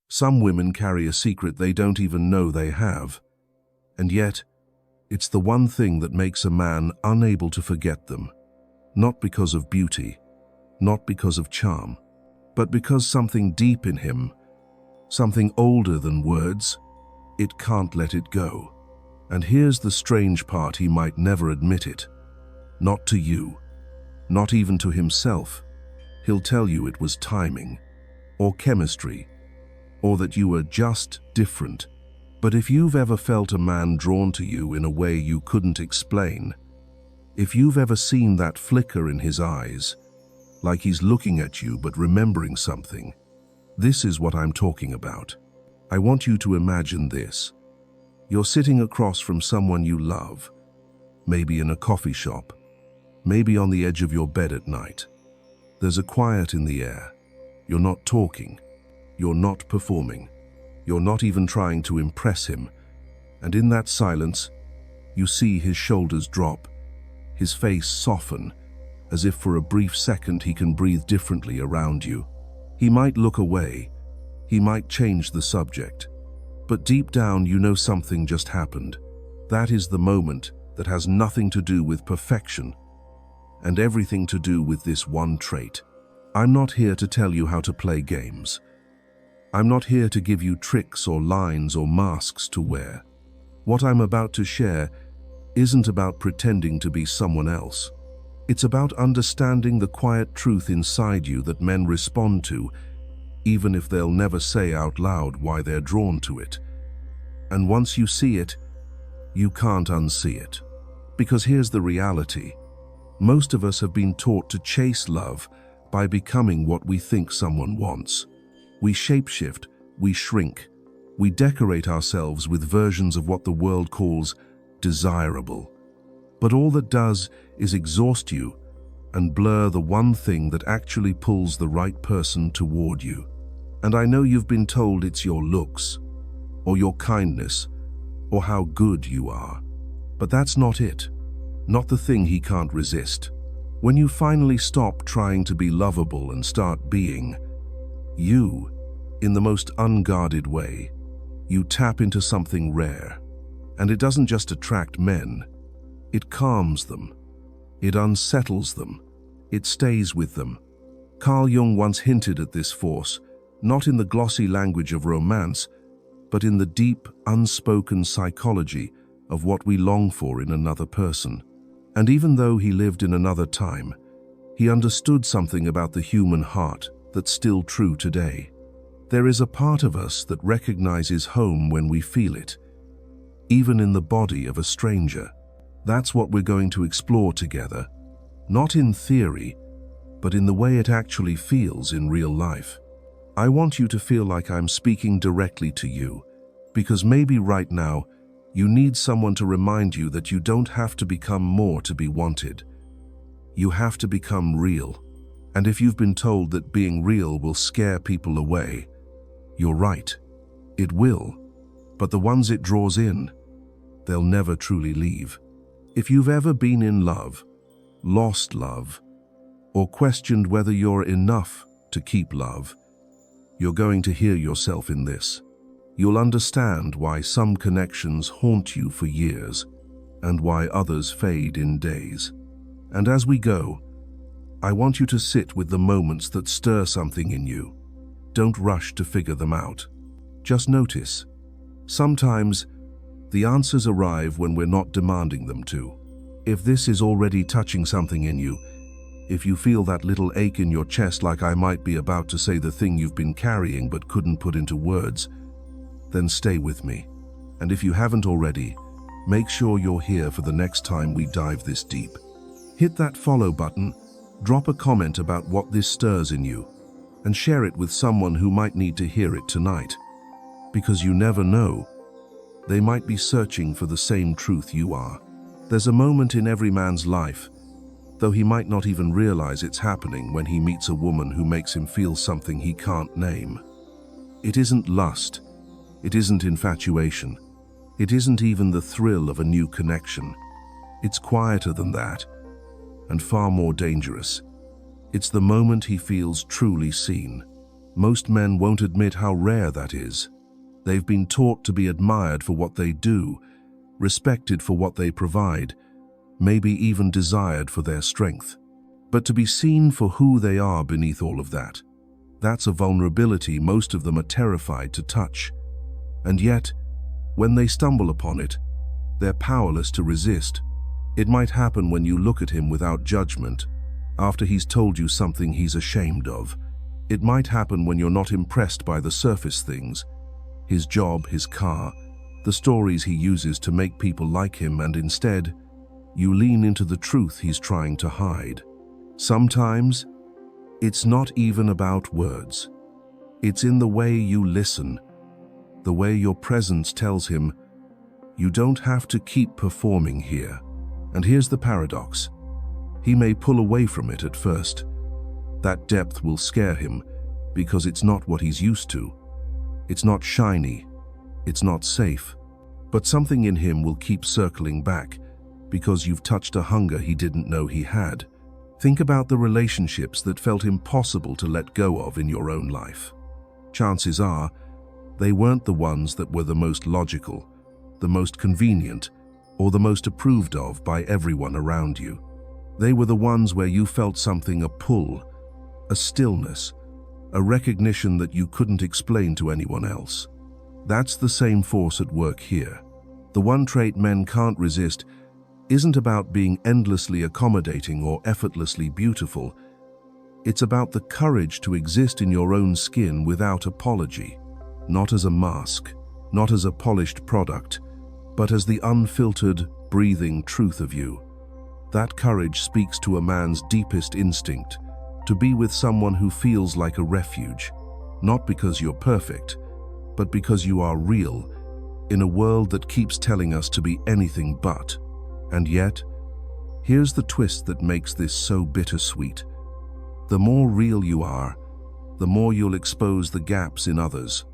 Some women carry a secret they don't even know they have. And yet, it's the one thing that makes a man unable to forget them. Not because of beauty, not because of charm, but because something deep in him, something older than words, it can't let it go. And here's the strange part: he might never admit it. Not to you, not even to himself. He'll tell you it was timing, or chemistry, or that you were just different. But if you've ever felt a man drawn to you in a way you couldn't explain, if you've ever seen that flicker in his eyes, like he's looking at you but remembering something, this is what I'm talking about. I want you to imagine this. You're sitting across from someone you love, maybe in a coffee shop, maybe on the edge of your bed at night. There's a quiet in the air. You're not talking. You're not performing. You're not even trying to impress him. And in that silence, you see his shoulders drop, his face soften, as if for a brief second he can breathe differently around you. He might look away. He might change the subject. But deep down, you know something just happened. That is the moment that has nothing to do with perfection and everything to do with this one trait. I'm not here to tell you how to play games. I'm not here to give you tricks or lines or masks to wear. What I'm about to share isn't about pretending to be someone else. It's about understanding the quiet truth inside you that men respond to, even if they'll never say out loud why they're drawn to it. And once you see it, you can't unsee it. Because here's the reality. Most of us have been taught to chase love by becoming what we think someone wants. We shapeshift, we shrink, we decorate ourselves with versions of what the world calls desirable. But all that does is exhaust you and blur the one thing that actually pulls the right person toward you. And I know you've been told it's your looks, or your kindness, or how good you are. But that's not it. Not the thing he can't resist. When you finally stop trying to be lovable and start being you, in the most unguarded way, you tap into something rare. And it doesn't just attract men. It calms them. It unsettles them. It stays with them. Carl Jung once hinted at this force, not in the glossy language of romance, but in the deep, unspoken psychology of what we long for in another person. And even though he lived in another time, he understood something about the human heart that's still true today. There is a part of us that recognizes home when we feel it, even in the body of a stranger. That's what we're going to explore together, not in theory, but in the way it actually feels in real life. I want you to feel like I'm speaking directly to you, because maybe right now, you need someone to remind you that you don't have to become more to be wanted. You have to become real. And if you've been told that being real will scare people away, you're right. It will. But the ones it draws in, they'll never truly leave. If you've ever been in love, lost love, or questioned whether you're enough to keep love, you're going to hear yourself in this. You'll understand why some connections haunt you for years and why others fade in days. And as we go, I want you to sit with the moments that stir something in you. Don't rush to figure them out. Just notice. Sometimes the answers arrive when we're not demanding them to. If this is already touching something in you, if you feel that little ache in your chest like I might be about to say the thing you've been carrying but couldn't put into words, then stay with me. And if you haven't already, make sure you're here for the next time we dive this deep. Hit that follow button, drop a comment about what this stirs in you, and share it with someone who might need to hear it tonight. Because you never know, they might be searching for the same truth you are. There's a moment in every man's life, though he might not even realize it's happening, when he meets a woman who makes him feel something he can't name. It isn't lust. It isn't infatuation. It isn't even the thrill of a new connection. It's quieter than that, and far more dangerous. It's the moment he feels truly seen, Most men won't admit how rare that is. They've been taught to be admired for what they do, respected for what they provide, maybe even desired for their strength. But to be seen for who they are beneath all of that, that's a vulnerability most of them are terrified to touch. And yet, when they stumble upon it, they're powerless to resist. It might happen when you look at him without judgment, after he's told you something he's ashamed of. It might happen when you're not impressed by the surface things, his job, his car, the stories he uses to make people like him, and instead, you lean into the truth he's trying to hide. Sometimes, it's not even about words. It's in the way you listen, the way your presence tells him, you don't have to keep performing here. And here's the paradox. He may pull away from it at first. That depth will scare him because it's not what he's used to. It's not shiny. It's not safe. But something in him will keep circling back because you've touched a hunger he didn't know he had. Think about the relationships that felt impossible to let go of in your own life. Chances are, they weren't the ones that were the most logical, the most convenient, or the most approved of by everyone around you. They were the ones where you felt something, a pull, a stillness, a recognition that you couldn't explain to anyone else. That's the same force at work here. The one trait men can't resist isn't about being endlessly accommodating or effortlessly beautiful. It's about the courage to exist in your own skin without apology, not as a mask, not as a polished product, but as the unfiltered, breathing truth of you. That courage speaks to a man's deepest instinct, to be with someone who feels like a refuge, not because you're perfect, but because you are real, in a world that keeps telling us to be anything but. And yet, here's the twist that makes this so bittersweet. The more real you are, the more you'll expose the gaps in others.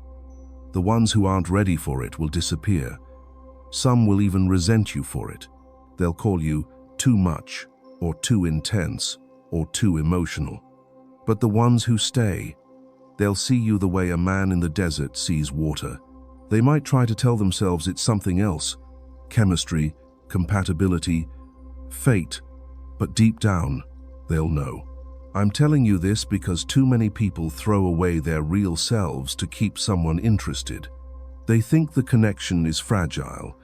The ones who aren't ready for it will disappear. Some will even resent you for it. They'll call you too much, or too intense, or too emotional. But the ones who stay, they'll see you the way a man in the desert sees water. They might try to tell themselves it's something else, chemistry, compatibility, fate, but deep down, they'll know. I'm telling you this because too many people throw away their real selves to keep someone interested. They think the connection is fragile,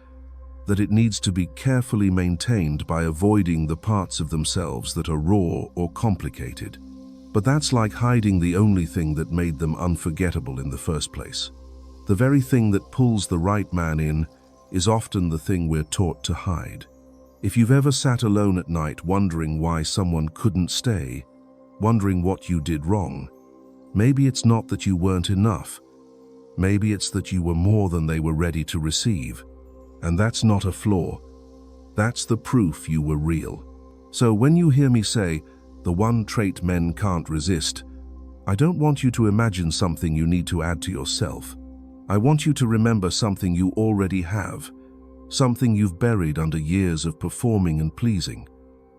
that it needs to be carefully maintained by avoiding the parts of themselves that are raw or complicated. But that's like hiding the only thing that made them unforgettable in the first place. The very thing that pulls the right man in is often the thing we're taught to hide. If you've ever sat alone at night wondering why someone couldn't stay, wondering what you did wrong, maybe it's not that you weren't enough. Maybe it's that you were more than they were ready to receive. And that's not a flaw. That's the proof you were real. So when you hear me say, the one trait men can't resist, I don't want you to imagine something you need to add to yourself. I want you to remember something you already have, something you've buried under years of performing and pleasing.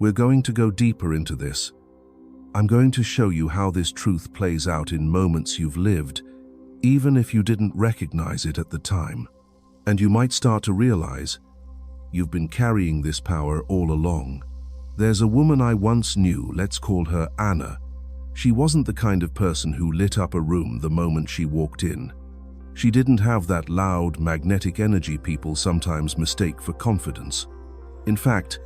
We're going to go deeper into this. I'm going to show you how this truth plays out in moments you've lived, even if you didn't recognize it at the time. And you might start to realize you've been carrying this power all along. There's a woman I once knew, let's call her Anna. She wasn't the kind of person who lit up a room the moment she walked in. She didn't have that loud, magnetic energy people sometimes mistake for confidence. In fact,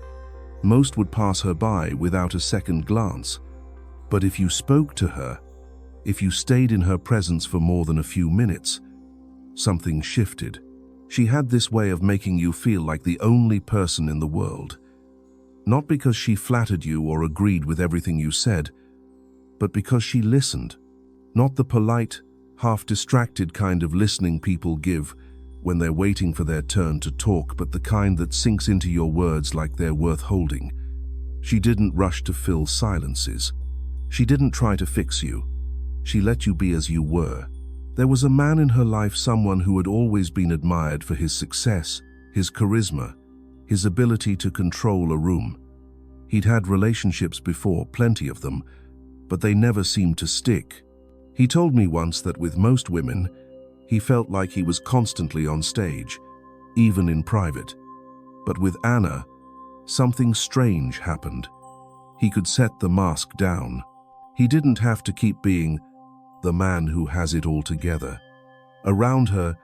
most would pass her by without a second glance. But if you spoke to her, if you stayed in her presence for more than a few minutes, something shifted. She had this way of making you feel like the only person in the world. Not because she flattered you or agreed with everything you said, but because she listened. Not the polite, half-distracted kind of listening people give when they're waiting for their turn to talk, but the kind that sinks into your words like they're worth holding. She didn't rush to fill silences. She didn't try to fix you. She let you be as you were. There was a man in her life, someone who had always been admired for his success, his charisma, his ability to control a room. He'd had relationships before, plenty of them, but they never seemed to stick. He told me once that with most women, he felt like he was constantly on stage, even in private. But with Anna, something strange happened. He could set the mask down. He didn't have to keep being the man who has it all together. Around her,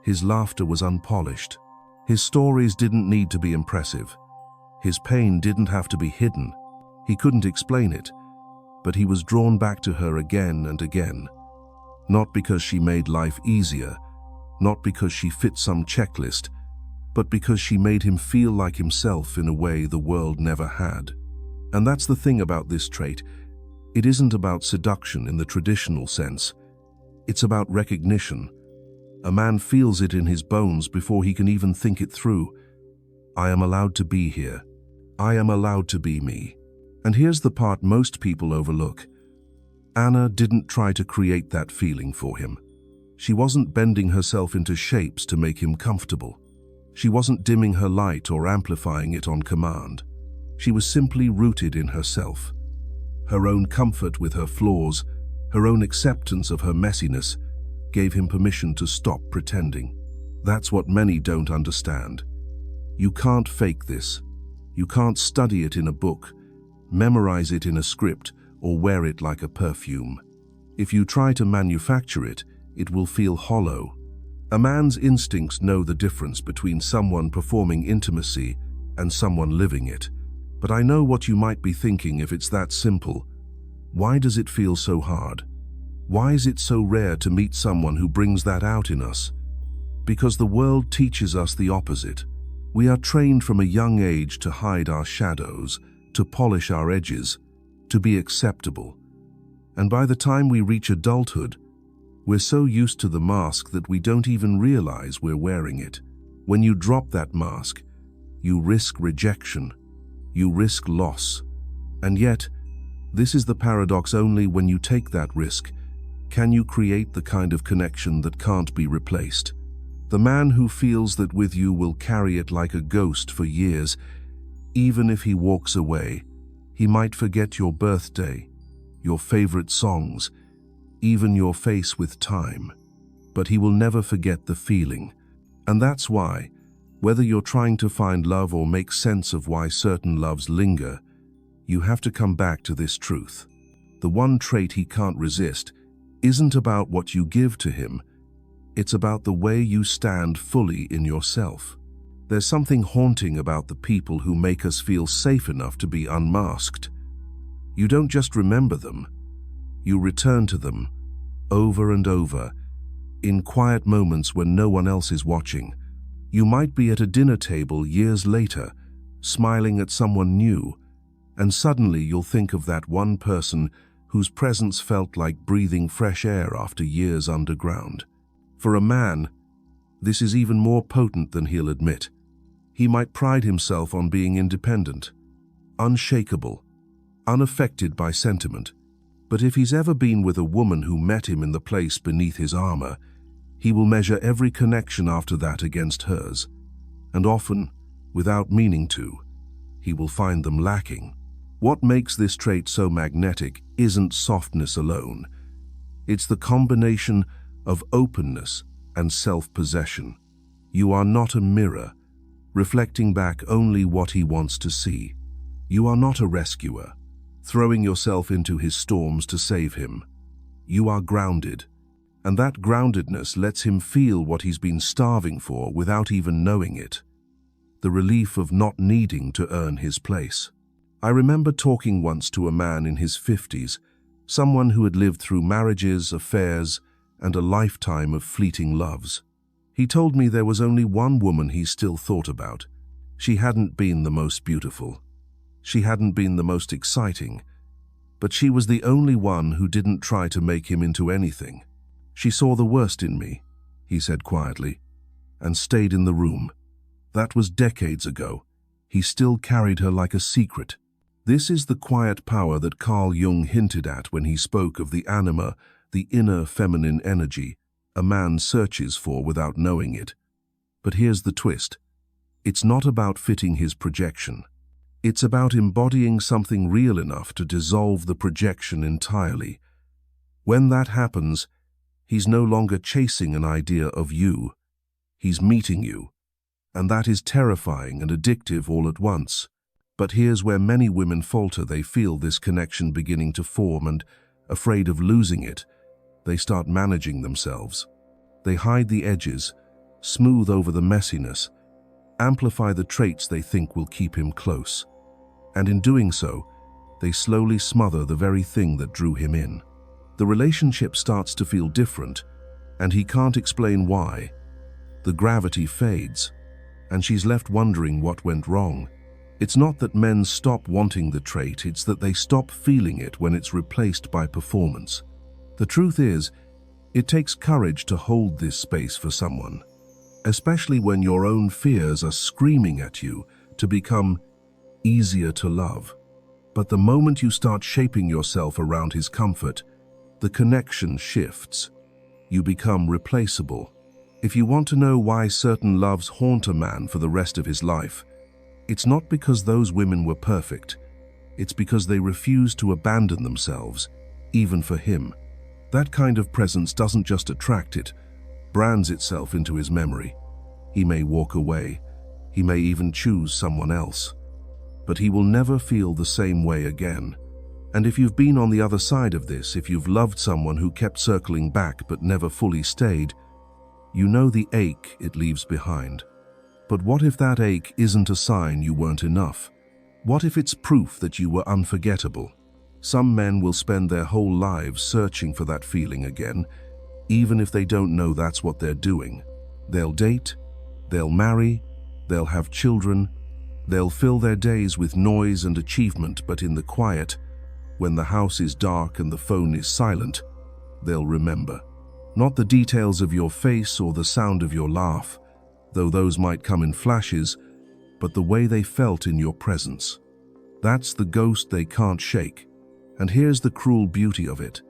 his laughter was unpolished. His stories didn't need to be impressive. His pain didn't have to be hidden. He couldn't explain it, but he was drawn back to her again and again. Not because she made life easier, not because she fit some checklist, but because she made him feel like himself in a way the world never had. And that's the thing about this trait. It isn't about seduction in the traditional sense. It's about recognition. A man feels it in his bones before he can even think it through. I am allowed to be here. I am allowed to be me. And here's the part most people overlook. Anna didn't try to create that feeling for him. She wasn't bending herself into shapes to make him comfortable. She wasn't dimming her light or amplifying it on command. She was simply rooted in herself. Her own comfort with her flaws, her own acceptance of her messiness, gave him permission to stop pretending. That's what many don't understand. You can't fake this. You can't study it in a book, memorize it in a script, or wear it like a perfume. If you try to manufacture it, it will feel hollow. A man's instincts know the difference between someone performing intimacy and someone living it. But I know what you might be thinking if it's that simple. Why does it feel so hard? Why is it so rare to meet someone who brings that out in us? Because the world teaches us the opposite. We are trained from a young age to hide our shadows, to polish our edges, to be acceptable. And by the time we reach adulthood, we're so used to the mask that we don't even realize we're wearing it. When you drop that mask, you risk rejection, you risk loss. And yet, this is the paradox: only when you take that risk can you create the kind of connection that can't be replaced. The man who feels that with you will carry it like a ghost for years. Even if he walks away, he might forget your birthday, your favorite songs, even your face with time. But he will never forget the feeling. And that's why, whether you're trying to find love or make sense of why certain loves linger, you have to come back to this truth. The one trait he can't resist isn't about what you give to him. It's about the way you stand fully in yourself. There's something haunting about the people who make us feel safe enough to be unmasked. You don't just remember them, you return to them over and over, in quiet moments when no one else is watching. You might be at a dinner table years later, smiling at someone new, and suddenly you'll think of that one person whose presence felt like breathing fresh air after years underground. For a man, this is even more potent than he'll admit. He might pride himself on being independent, unshakable, unaffected by sentiment. But if he's ever been with a woman who met him in the place beneath his armor, he will measure every connection after that against hers. And often, without meaning to, he will find them lacking. What makes this trait so magnetic isn't softness alone. It's the combination of openness and self-possession. You are not a mirror, reflecting back only what he wants to see. You are not a rescuer, throwing yourself into his storms to save him. You are grounded, and that groundedness lets him feel what he's been starving for without even knowing it. The relief of not needing to earn his place. I remember talking once to a man in his 50s, someone who had lived through marriages, affairs, and a lifetime of fleeting loves. He told me there was only one woman he still thought about. She hadn't been the most beautiful. She hadn't been the most exciting. But she was the only one who didn't try to make him into anything. She saw the worst in me, he said quietly, and stayed in the room. That was decades ago. He still carried her like a secret. This is the quiet power that Carl Jung hinted at when he spoke of the anima, the inner feminine energy a man searches for without knowing it. But here's the twist. It's not about fitting his projection. It's about embodying something real enough to dissolve the projection entirely. When that happens, he's no longer chasing an idea of you. He's meeting you. And that is terrifying and addictive all at once. But here's where many women falter. They feel this connection beginning to form and, afraid of losing it, they start managing themselves. They hide the edges, smooth over the messiness, amplify the traits they think will keep him close. And in doing so, they slowly smother the very thing that drew him in. The relationship starts to feel different, and he can't explain why. The gravity fades, and she's left wondering what went wrong. It's not that men stop wanting the trait, it's that they stop feeling it when it's replaced by performance. The truth is, it takes courage to hold this space for someone, especially when your own fears are screaming at you to become easier to love. But the moment you start shaping yourself around his comfort, the connection shifts. You become replaceable. If you want to know why certain loves haunt a man for the rest of his life, it's not because those women were perfect. It's because they refused to abandon themselves, even for him. That kind of presence doesn't just attract, it brands itself into his memory. He may walk away. He may even choose someone else. But he will never feel the same way again. And if you've been on the other side of this, if you've loved someone who kept circling back but never fully stayed, you know the ache it leaves behind. But what if that ache isn't a sign you weren't enough? What if it's proof that you were unforgettable? Some men will spend their whole lives searching for that feeling again, even if they don't know that's what they're doing. They'll date, they'll marry, they'll have children, they'll fill their days with noise and achievement, but in the quiet, when the house is dark and the phone is silent, they'll remember. Not the details of your face or the sound of your laugh, though those might come in flashes, but the way they felt in your presence. That's the ghost they can't shake. And here's the cruel beauty of it.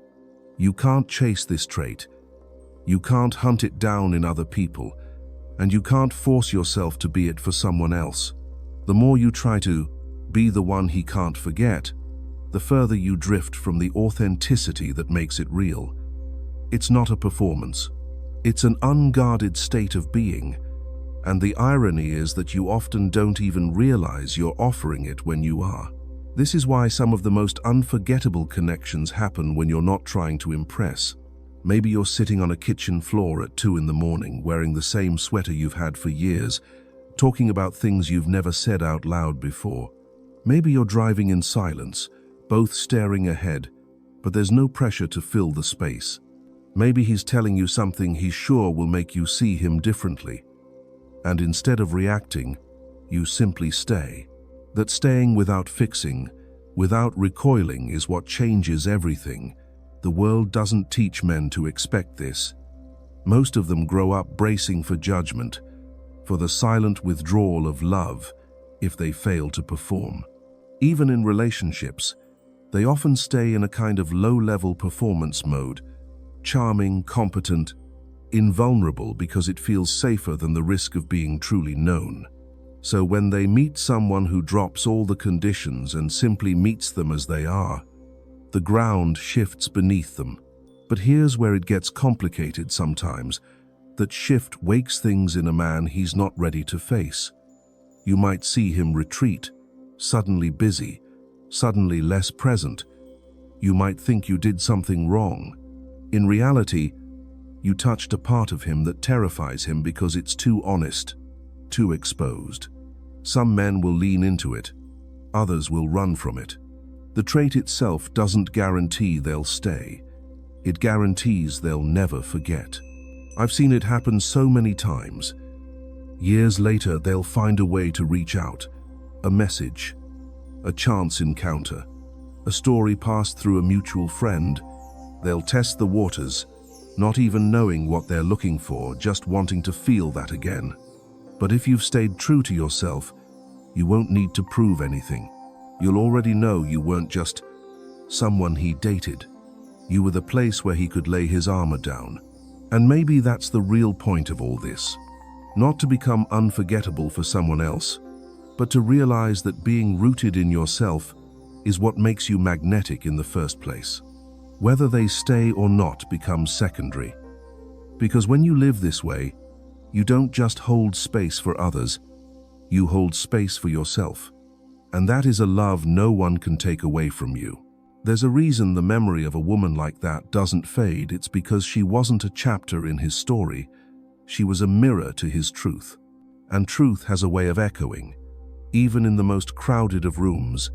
You can't chase this trait. You can't hunt it down in other people, and you can't force yourself to be it for someone else. The more you try to be the one he can't forget, the further you drift from the authenticity that makes it real. It's not a performance. It's an unguarded state of being, and the irony is that you often don't even realize you're offering it when you are. This is why some of the most unforgettable connections happen when you're not trying to impress. Maybe you're sitting on a kitchen floor at 2 in the morning, wearing the same sweater you've had for years, talking about things you've never said out loud before. Maybe you're driving in silence, both staring ahead, but there's no pressure to fill the space. Maybe he's telling you something he's sure will make you see him differently. And instead of reacting, you simply stay. That staying without fixing, without recoiling, is what changes everything. The world doesn't teach men to expect this. Most of them grow up bracing for judgment, for the silent withdrawal of love if they fail to perform. Even in relationships, they often stay in a kind of low-level performance mode, charming, competent, invulnerable, because it feels safer than the risk of being truly known. So when they meet someone who drops all the conditions and simply meets them as they are, the ground shifts beneath them. But here's where it gets complicated sometimes. That shift wakes things in a man he's not ready to face. You might see him retreat, suddenly busy, suddenly less present. You might think you did something wrong. In reality, you touched a part of him that terrifies him because it's too honest, too exposed. Some men will lean into it, others will run from it. The trait itself doesn't guarantee they'll stay. It guarantees they'll never forget. I've seen it happen so many times. Years later, they'll find a way to reach out. A message, a chance encounter, a story passed through a mutual friend. They'll test the waters, not even knowing what they're looking for, just wanting to feel that again. But if you've stayed true to yourself, you won't need to prove anything. You'll already know you weren't just someone he dated. You were the place where he could lay his armor down. And maybe that's the real point of all this. Not to become unforgettable for someone else, but to realize that being rooted in yourself is what makes you magnetic in the first place. Whether they stay or not becomes secondary. Because when you live this way, you don't just hold space for others, you hold space for yourself. And that is a love no one can take away from you. There's a reason the memory of a woman like that doesn't fade. It's because she wasn't a chapter in his story. She was a mirror to his truth. And truth has a way of echoing, even in the most crowded of rooms,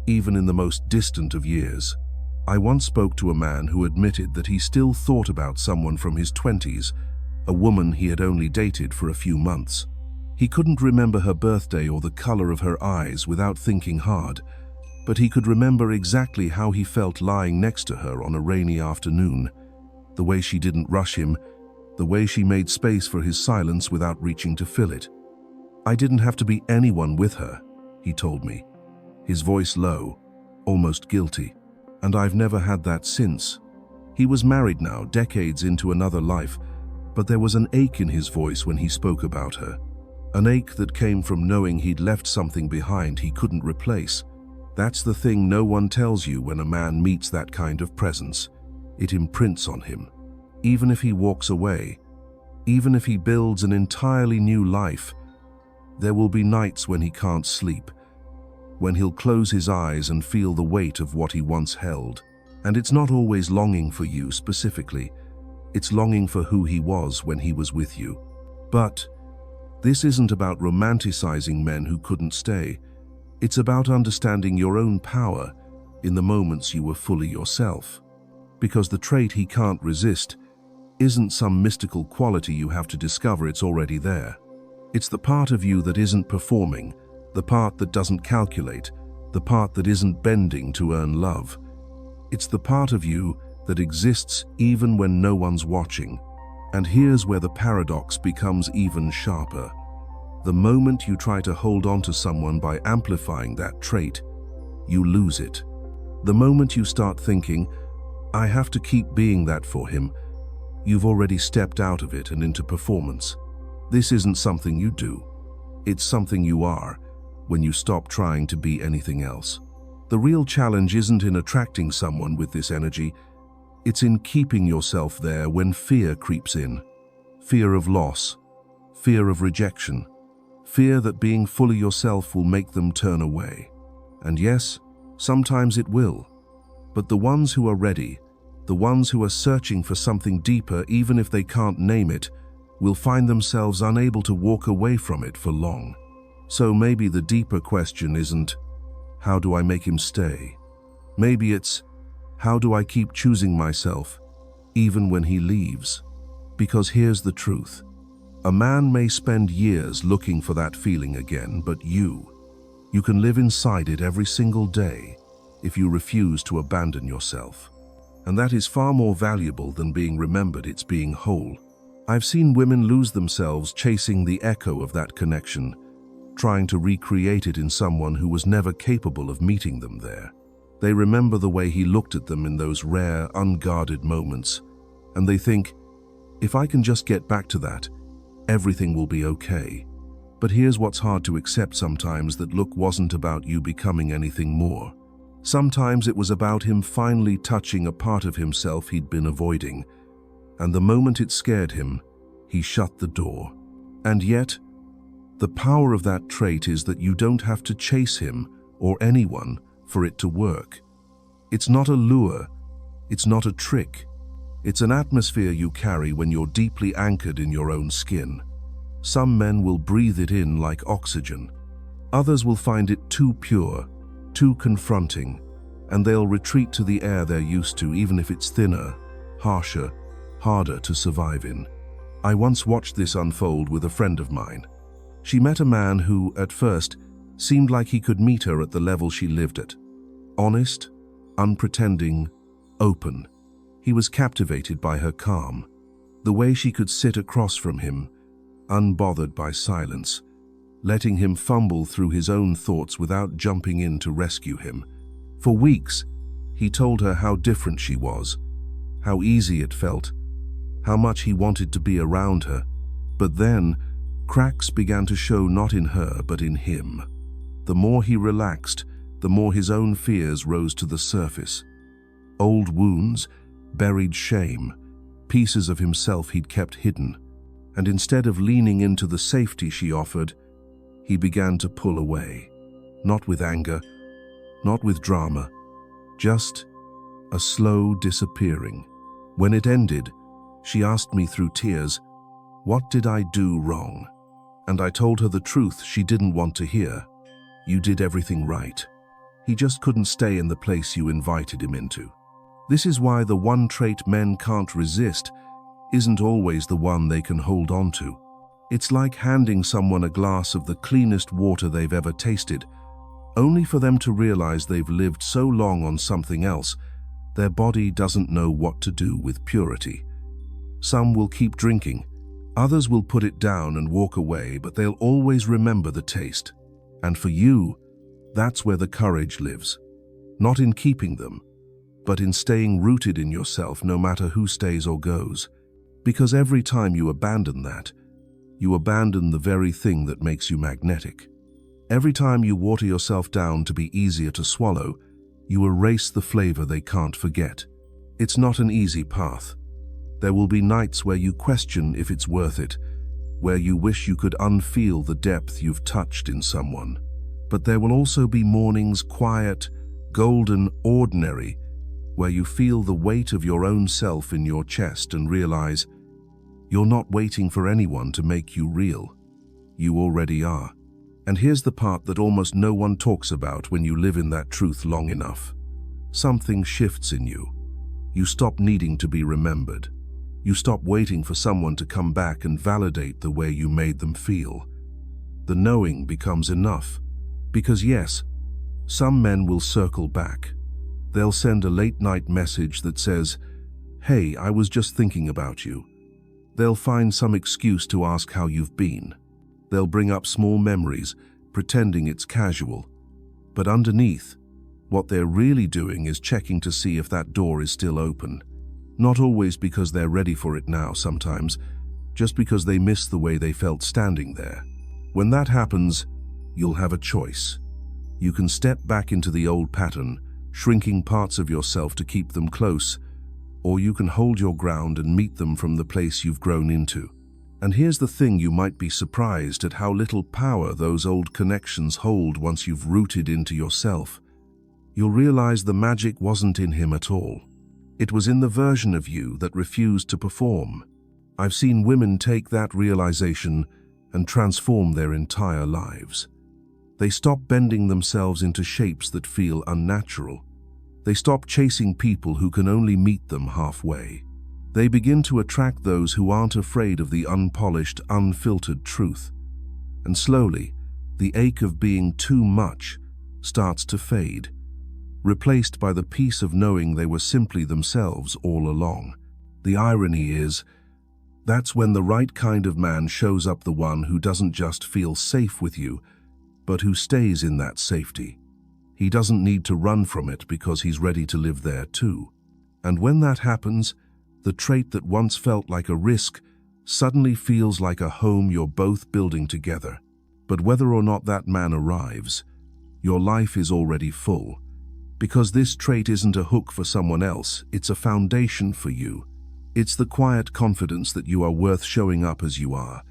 even in the most distant of years. I once spoke to a man who admitted that he still thought about someone from his 20s, a woman he had only dated for a few months. He couldn't remember her birthday or the color of her eyes without thinking hard, but he could remember exactly how he felt lying next to her on a rainy afternoon, the way she didn't rush him, the way she made space for his silence without reaching to fill it. I didn't have to be anyone with her, he told me, his voice low, almost guilty, and I've never had that since. He was married now, decades into another life, but there was an ache in his voice when he spoke about her. An ache that came from knowing he'd left something behind he couldn't replace. That's the thing no one tells you when a man meets that kind of presence. It imprints on him. Even if he walks away, even if he builds an entirely new life, there will be nights when he can't sleep, when he'll close his eyes and feel the weight of what he once held. And it's not always longing for you specifically, it's longing for who he was when he was with you. But this isn't about romanticizing men who couldn't stay. It's about understanding your own power in the moments you were fully yourself. Because the trait he can't resist isn't some mystical quality you have to discover, it's already there. It's the part of you that isn't performing, the part that doesn't calculate, the part that isn't bending to earn love. It's the part of you that exists even when no one's watching. And here's where the paradox becomes even sharper. The moment you try to hold on to someone by amplifying that trait, you lose it. The moment you start thinking, I have to keep being that for him, you've already stepped out of it and into performance. This isn't something you do. It's something you are when you stop trying to be anything else. The real challenge isn't in attracting someone with this energy, it's in keeping yourself there when fear creeps in. Fear of loss, fear of rejection, fear that being fully yourself will make them turn away. And yes, sometimes it will. But the ones who are ready, the ones who are searching for something deeper, even if they can't name it, will find themselves unable to walk away from it for long. So maybe the deeper question isn't, how do I make him stay? Maybe it's, how do I keep choosing myself, even when he leaves? Because here's the truth. A man may spend years looking for that feeling again, but you can live inside it every single day if you refuse to abandon yourself. And that is far more valuable than being remembered. It's being whole. I've seen women lose themselves chasing the echo of that connection, trying to recreate it in someone who was never capable of meeting them there. They remember the way he looked at them in those rare, unguarded moments, and they think, if I can just get back to that, everything will be okay. But here's what's hard to accept sometimes, that look wasn't about you becoming anything more. Sometimes it was about him finally touching a part of himself he'd been avoiding, and the moment it scared him, he shut the door. And yet, the power of that trait is that you don't have to chase him or anyone for it to work. It's not a lure, it's not a trick. It's an atmosphere you carry when you're deeply anchored in your own skin. Some men will breathe it in like oxygen. Others will find it too pure, too confronting, and they'll retreat to the air they're used to, even if it's thinner, harsher, harder to survive in. I once watched this unfold with a friend of mine. She met a man who, at first, seemed like he could meet her at the level she lived at. Honest, unpretending, open. He was captivated by her calm, the way she could sit across from him, unbothered by silence, letting him fumble through his own thoughts without jumping in to rescue him. For weeks, he told her how different she was, how easy it felt, how much he wanted to be around her. But then, cracks began to show, not in her, but in him. The more he relaxed, the more his own fears rose to the surface. Old wounds, buried shame, pieces of himself he'd kept hidden. And instead of leaning into the safety she offered, he began to pull away. Not with anger, not with drama, just a slow disappearing. When it ended, she asked me through tears, "What did I do wrong?" And I told her the truth she didn't want to hear. "You did everything right. He just couldn't stay in the place you invited him into." This is why the one trait men can't resist isn't always the one they can hold on to. It's like handing someone a glass of the cleanest water they've ever tasted, only for them to realize they've lived so long on something else, their body doesn't know what to do with purity. Some will keep drinking, others will put it down and walk away, but they'll always remember the taste. And for you, that's where the courage lives. Not in keeping them, but in staying rooted in yourself no matter who stays or goes. Because every time you abandon that, you abandon the very thing that makes you magnetic. Every time you water yourself down to be easier to swallow, you erase the flavor they can't forget. It's not an easy path. There will be nights where you question if it's worth it, where you wish you could unfeel the depth you've touched in someone. But there will also be mornings, quiet, golden, ordinary, where you feel the weight of your own self in your chest and realize you're not waiting for anyone to make you real. You already are. And here's the part that almost no one talks about when you live in that truth long enough. Something shifts in you. You stop needing to be remembered. You stop waiting for someone to come back and validate the way you made them feel. The knowing becomes enough. Because yes, some men will circle back. They'll send a late-night message that says, "Hey, I was just thinking about you." They'll find some excuse to ask how you've been. They'll bring up small memories, pretending it's casual. But underneath, what they're really doing is checking to see if that door is still open. Not always because they're ready for it now, sometimes just because they miss the way they felt standing there. When that happens, you'll have a choice. You can step back into the old pattern, shrinking parts of yourself to keep them close, or you can hold your ground and meet them from the place you've grown into. And here's the thing, you might be surprised at how little power those old connections hold once you've rooted into yourself. You'll realize the magic wasn't in him at all. It was in the version of you that refused to perform. I've seen women take that realization and transform their entire lives. They stop bending themselves into shapes that feel unnatural. They stop chasing people who can only meet them halfway. They begin to attract those who aren't afraid of the unpolished, unfiltered truth. And slowly, the ache of being too much starts to fade, replaced by the peace of knowing they were simply themselves all along. The irony is, that's when the right kind of man shows up, the one who doesn't just feel safe with you, but who stays in that safety. He doesn't need to run from it because he's ready to live there too. And when that happens, the trait that once felt like a risk suddenly feels like a home you're both building together. But whether or not that man arrives, your life is already full. Because this trait isn't a hook for someone else, it's a foundation for you. It's the quiet confidence that you are worth showing up as you are,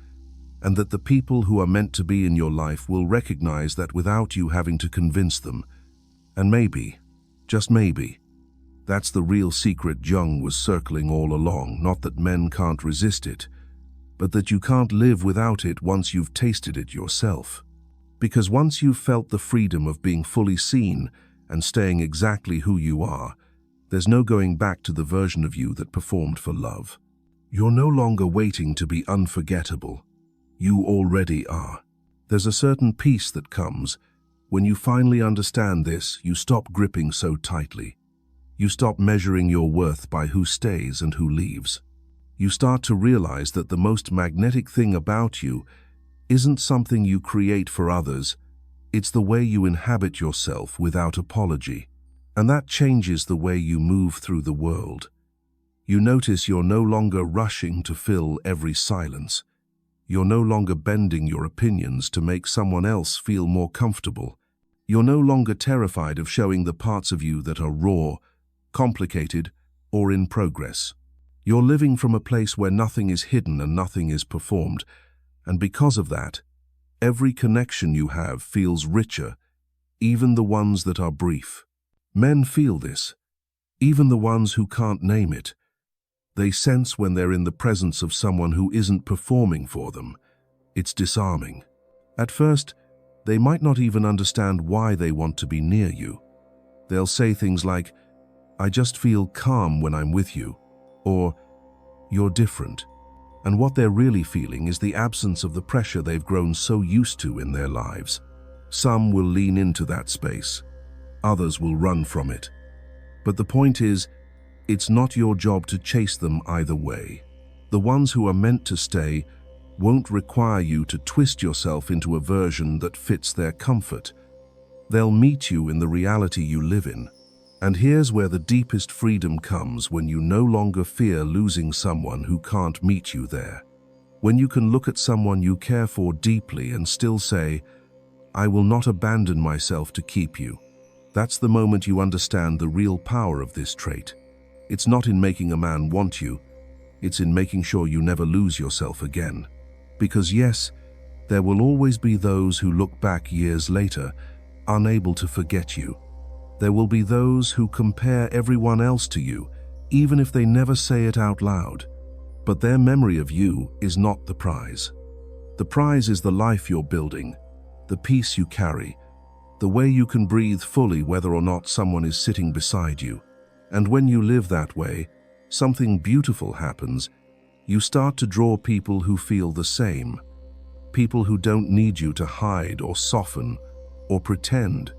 and that the people who are meant to be in your life will recognize that without you having to convince them. And maybe, just maybe, that's the real secret Jung was circling all along. Not that men can't resist it, but that you can't live without it once you've tasted it yourself. Because once you've felt the freedom of being fully seen and staying exactly who you are, there's no going back to the version of you that performed for love. You're no longer waiting to be unforgettable. You already are. There's a certain peace that comes when you finally understand this. You stop gripping so tightly. You stop measuring your worth by who stays and who leaves. You start to realize that the most magnetic thing about you isn't something you create for others. It's the way you inhabit yourself without apology. And that changes the way you move through the world. You notice you're no longer rushing to fill every silence. You're no longer bending your opinions to make someone else feel more comfortable. You're no longer terrified of showing the parts of you that are raw, complicated, or in progress. You're living from a place where nothing is hidden and nothing is performed, and because of that, every connection you have feels richer, even the ones that are brief. Men feel this, even the ones who can't name it. They sense when they're in the presence of someone who isn't performing for them. It's disarming. At first, they might not even understand why they want to be near you. They'll say things like, "I just feel calm when I'm with you," or "You're different." And what they're really feeling is the absence of the pressure they've grown so used to in their lives. Some will lean into that space. Others will run from it. But the point is, it's not your job to chase them either way. The ones who are meant to stay won't require you to twist yourself into a version that fits their comfort. They'll meet you in the reality you live in. And here's where the deepest freedom comes, when you no longer fear losing someone who can't meet you there. When you can look at someone you care for deeply and still say, "I will not abandon myself to keep you." That's the moment you understand the real power of this trait. It's not in making a man want you, it's in making sure you never lose yourself again. Because yes, there will always be those who look back years later, unable to forget you. There will be those who compare everyone else to you, even if they never say it out loud. But their memory of you is not the prize. The prize is the life you're building, the peace you carry, the way you can breathe fully whether or not someone is sitting beside you. And when you live that way, something beautiful happens. You start to draw people who feel the same. People who don't need you to hide or soften or pretend.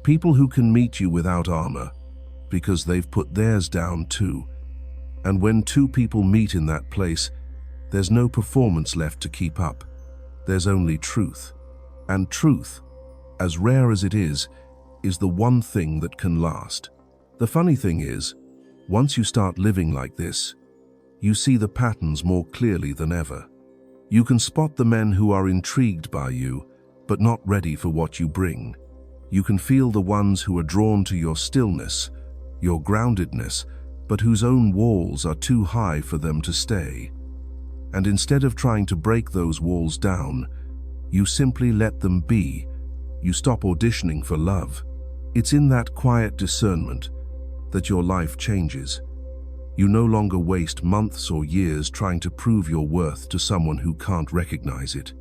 People who can meet you without armor, because they've put theirs down too. And when two people meet in that place, there's no performance left to keep up. There's only truth. And truth, as rare as it is the one thing that can last. The funny thing is, once you start living like this, you see the patterns more clearly than ever. You can spot the men who are intrigued by you, but not ready for what you bring. You can feel the ones who are drawn to your stillness, your groundedness, but whose own walls are too high for them to stay. And instead of trying to break those walls down, you simply let them be. You stop auditioning for love. It's in that quiet discernment that your life changes. You no longer waste months or years trying to prove your worth to someone who can't recognize it.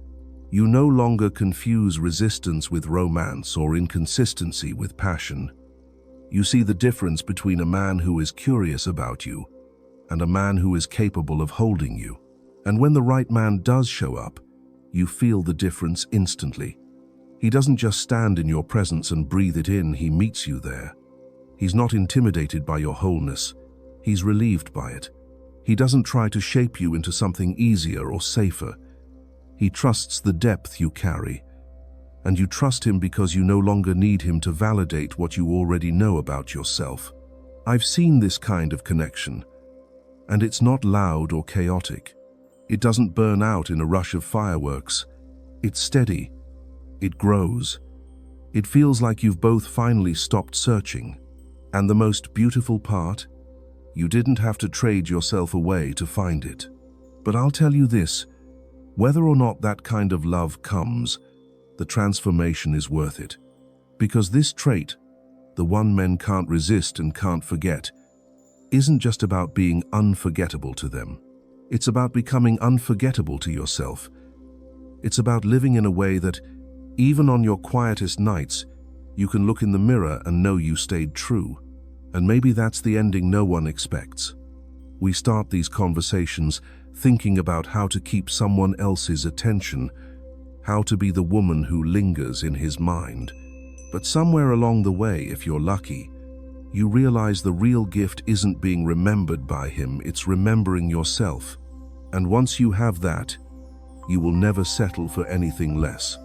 You no longer confuse resistance with romance or inconsistency with passion. You see the difference between a man who is curious about you and a man who is capable of holding you. And when the right man does show up, you feel the difference instantly. He doesn't just stand in your presence and breathe it in, he meets you there. He's not intimidated by your wholeness, he's relieved by it. He doesn't try to shape you into something easier or safer. He trusts the depth you carry, and you trust him because you no longer need him to validate what you already know about yourself. I've seen this kind of connection, and it's not loud or chaotic. It doesn't burn out in a rush of fireworks. It's steady. It grows. It feels like you've both finally stopped searching. And the most beautiful part? You didn't have to trade yourself away to find it. But I'll tell you this, whether or not that kind of love comes, the transformation is worth it. Because this trait, the one men can't resist and can't forget, isn't just about being unforgettable to them. It's about becoming unforgettable to yourself. It's about living in a way that, even on your quietest nights, you can look in the mirror and know you stayed true. And maybe that's the ending no one expects. We start these conversations thinking about how to keep someone else's attention, how to be the woman who lingers in his mind. But somewhere along the way, if you're lucky, you realize the real gift isn't being remembered by him, it's remembering yourself. And once you have that, you will never settle for anything less.